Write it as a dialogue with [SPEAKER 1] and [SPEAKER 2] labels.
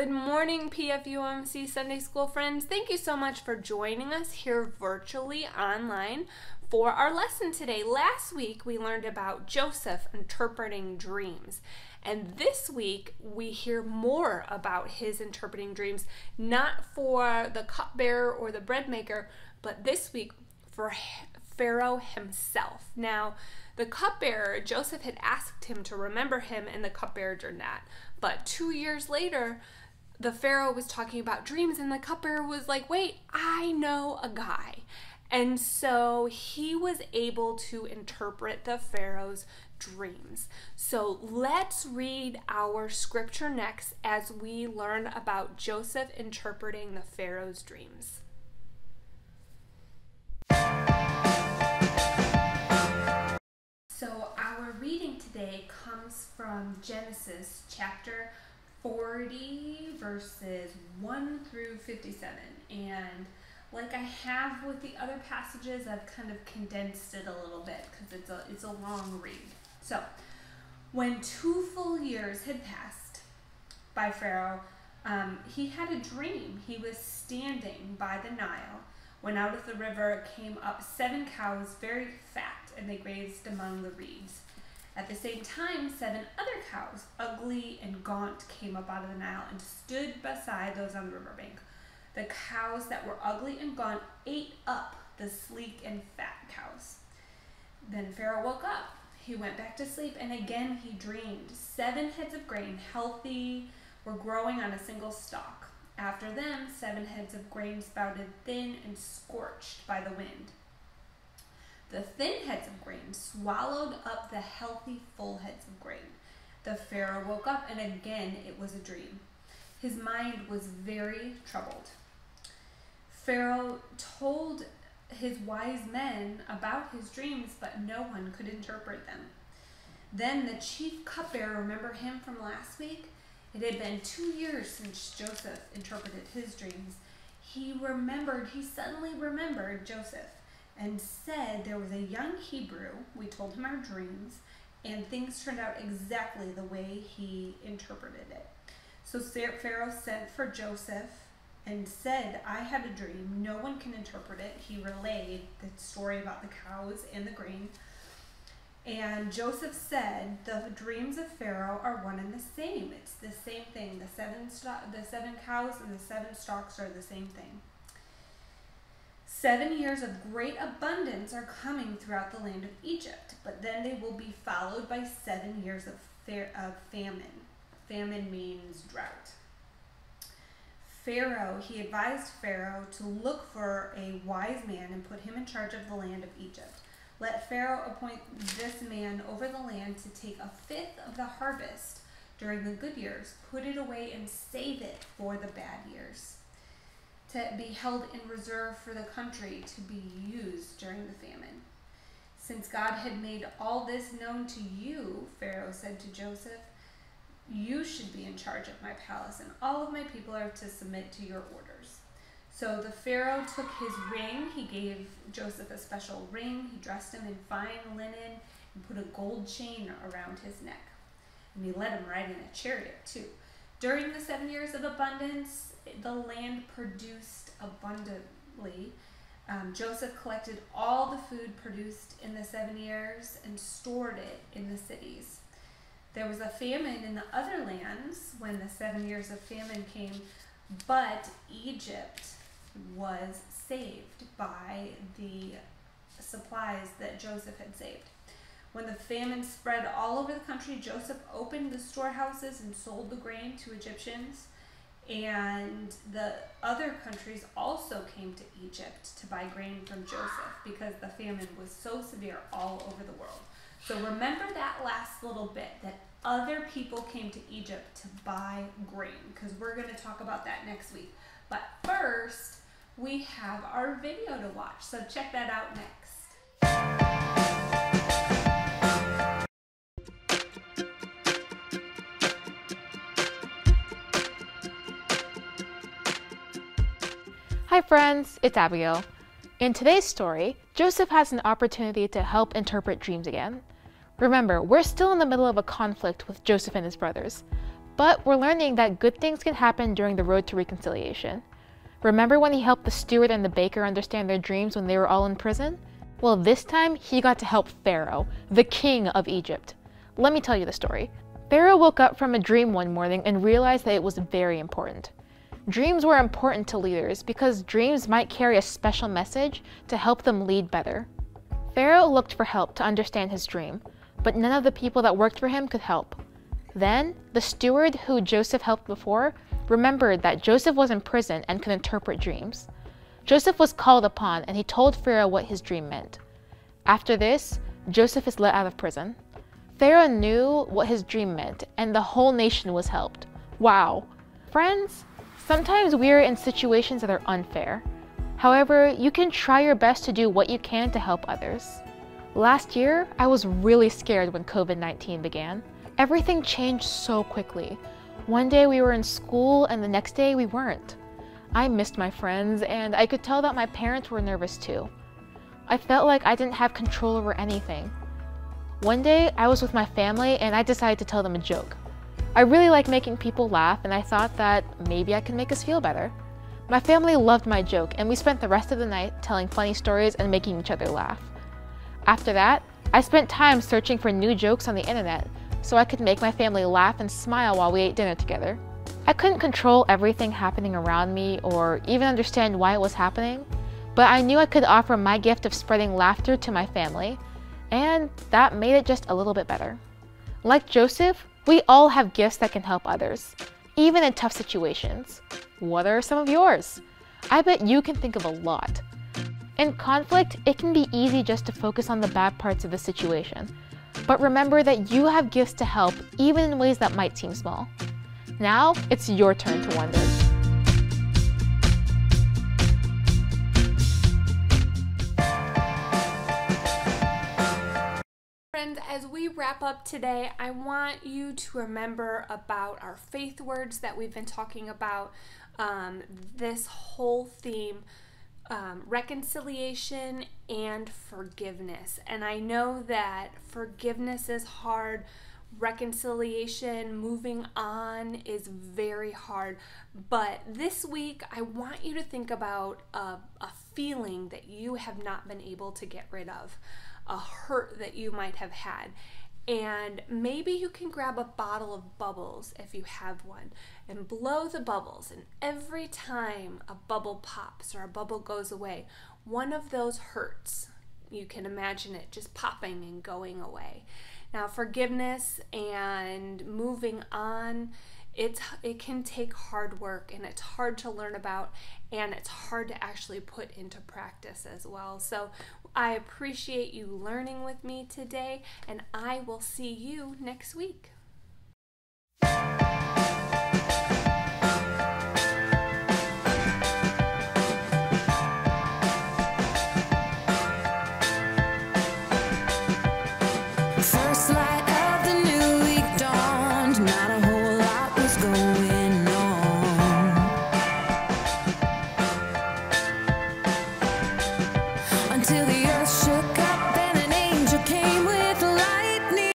[SPEAKER 1] Good morning, PFUMC Sunday School friends. Thank you so much for joining us here virtually online for our lesson today. Last week, we learned about Joseph interpreting dreams. And this week, we hear more about his interpreting dreams, not for the cupbearer or the bread maker, but this week for Pharaoh himself. Now, the cupbearer, Joseph had asked him to remember him, and the cupbearer did not. But 2 years later, the Pharaoh was talking about dreams, and the cupbearer was like, wait, I know a guy. And so he was able to interpret the Pharaoh's dreams. So let's read our scripture next as we learn about Joseph interpreting the Pharaoh's dreams. So our reading today comes from Genesis chapter 40 verses 1 through 57. And like I have with the other passages, I've kind of condensed it a little bit because it's a long read. So when 2 full years had passed by Pharaoh, he had a dream. He was standing by the Nile when out of the river came up 7 cows, very fat, and they grazed among the reeds. At the same time, 7 other cows, ugly and gaunt, came up out of the Nile and stood beside those on the riverbank. The cows that were ugly and gaunt ate up the sleek and fat cows. Then Pharaoh woke up. He went back to sleep, and again he dreamed. 7 heads of grain, healthy, were growing on a single stalk. After them, 7 heads of grain sprouted thin and scorched by the wind. The thin heads of grain swallowed up the healthy, full heads of grain. The Pharaoh woke up, and again it was a dream. His mind was very troubled. Pharaoh told his wise men about his dreams, but no one could interpret them. Then the chief cupbearer, remember him from last week? It had been 2 years since Joseph interpreted his dreams. He suddenly remembered Joseph and said there was a young Hebrew. We told him our dreams, and things turned out exactly the way he interpreted it. So Pharaoh sent for Joseph and said, I had a dream. No one can interpret it. He relayed the story about the cows and the grain. And Joseph said, the dreams of Pharaoh are one and the same. It's the same thing. The 7 cows and the 7 stalks are the same thing. 7 years of great abundance are coming throughout the land of Egypt, but then they will be followed by 7 years of famine. Famine means drought. He advised Pharaoh to look for a wise man and put him in charge of the land of Egypt. Let Pharaoh appoint this man over the land to take 1/5 of the harvest during the good years, put it away and save it for the bad years, to be held in reserve for the country to be used during the famine. Since God had made all this known to you, Pharaoh said to Joseph, you should be in charge of my palace, and all of my people are to submit to your orders. So the Pharaoh took his ring. He gave Joseph a special ring. He dressed him in fine linen and put a gold chain around his neck. And he let him ride in a chariot too. During the 7 years of abundance, the land produced abundantly. Joseph collected all the food produced in the 7 years and stored it in the cities. There was a famine in the other lands when the 7 years of famine came, but Egypt was saved by the supplies that Joseph had saved. When the famine spread all over the country, Joseph opened the storehouses and sold the grain to Egyptians, and the other countries also came to Egypt to buy grain from Joseph because the famine was so severe all over the world. So remember that last little bit, that other people came to Egypt to buy grain, because we're going to talk about that next week. But first, we have our video to watch, so check that out next.
[SPEAKER 2] Hi friends, it's Abigail. In today's story, Joseph has an opportunity to help interpret dreams again. Remember, we're still in the middle of a conflict with Joseph and his brothers, But we're learning that good things can happen during the road to reconciliation. Remember when he helped the steward and the baker understand their dreams when they were all in prison? Well, this time he got to help Pharaoh, the king of Egypt. Let me tell you the story. Pharaoh woke up from a dream one morning and realized that it was very important. Dreams were important to leaders because dreams might carry a special message to help them lead better. Pharaoh looked for help to understand his dream, but none of the people that worked for him could help. Then, the steward who Joseph helped before remembered that Joseph was in prison and could interpret dreams. Joseph was called upon and he told Pharaoh what his dream meant. After this, Joseph is let out of prison. Pharaoh knew what his dream meant and the whole nation was helped. Wow! Friends, sometimes we are in situations that are unfair. However, you can try your best to do what you can to help others. Last year, I was really scared when COVID-19 began. Everything changed so quickly. One day we were in school and the next day we weren't. I missed my friends and I could tell that my parents were nervous too. I felt like I didn't have control over anything. One day I was with my family and I decided to tell them a joke. I really like making people laugh and I thought that maybe I could make us feel better. My family loved my joke and we spent the rest of the night telling funny stories and making each other laugh. After that, I spent time searching for new jokes on the internet so I could make my family laugh and smile while we ate dinner together. I couldn't control everything happening around me or even understand why it was happening, but I knew I could offer my gift of spreading laughter to my family, and that made it just a little bit better. Like Joseph, we all have gifts that can help others, even in tough situations. What are some of yours? I bet you can think of a lot. In conflict, it can be easy just to focus on the bad parts of the situation. But remember that you have gifts to help even in ways that might seem small. Now, it's your turn to wonder.
[SPEAKER 1] Friends, as we wrap up today, I want you to remember about our faith words that we've been talking about this whole theme. Reconciliation and forgiveness. And I know that forgiveness is hard. Reconciliation, moving on, is very hard. But this week, I want you to think about a feeling that you have not been able to get rid of, a hurt that you might have had. And maybe you can grab a bottle of bubbles if you have one and blow the bubbles. And every time a bubble pops or a bubble goes away, one of those hurts. You can imagine it just popping and going away. Now, forgiveness and moving on, it can take hard work and it's hard to learn about and it's hard to actually put into practice as well. So I appreciate you learning with me today and I will see you next week.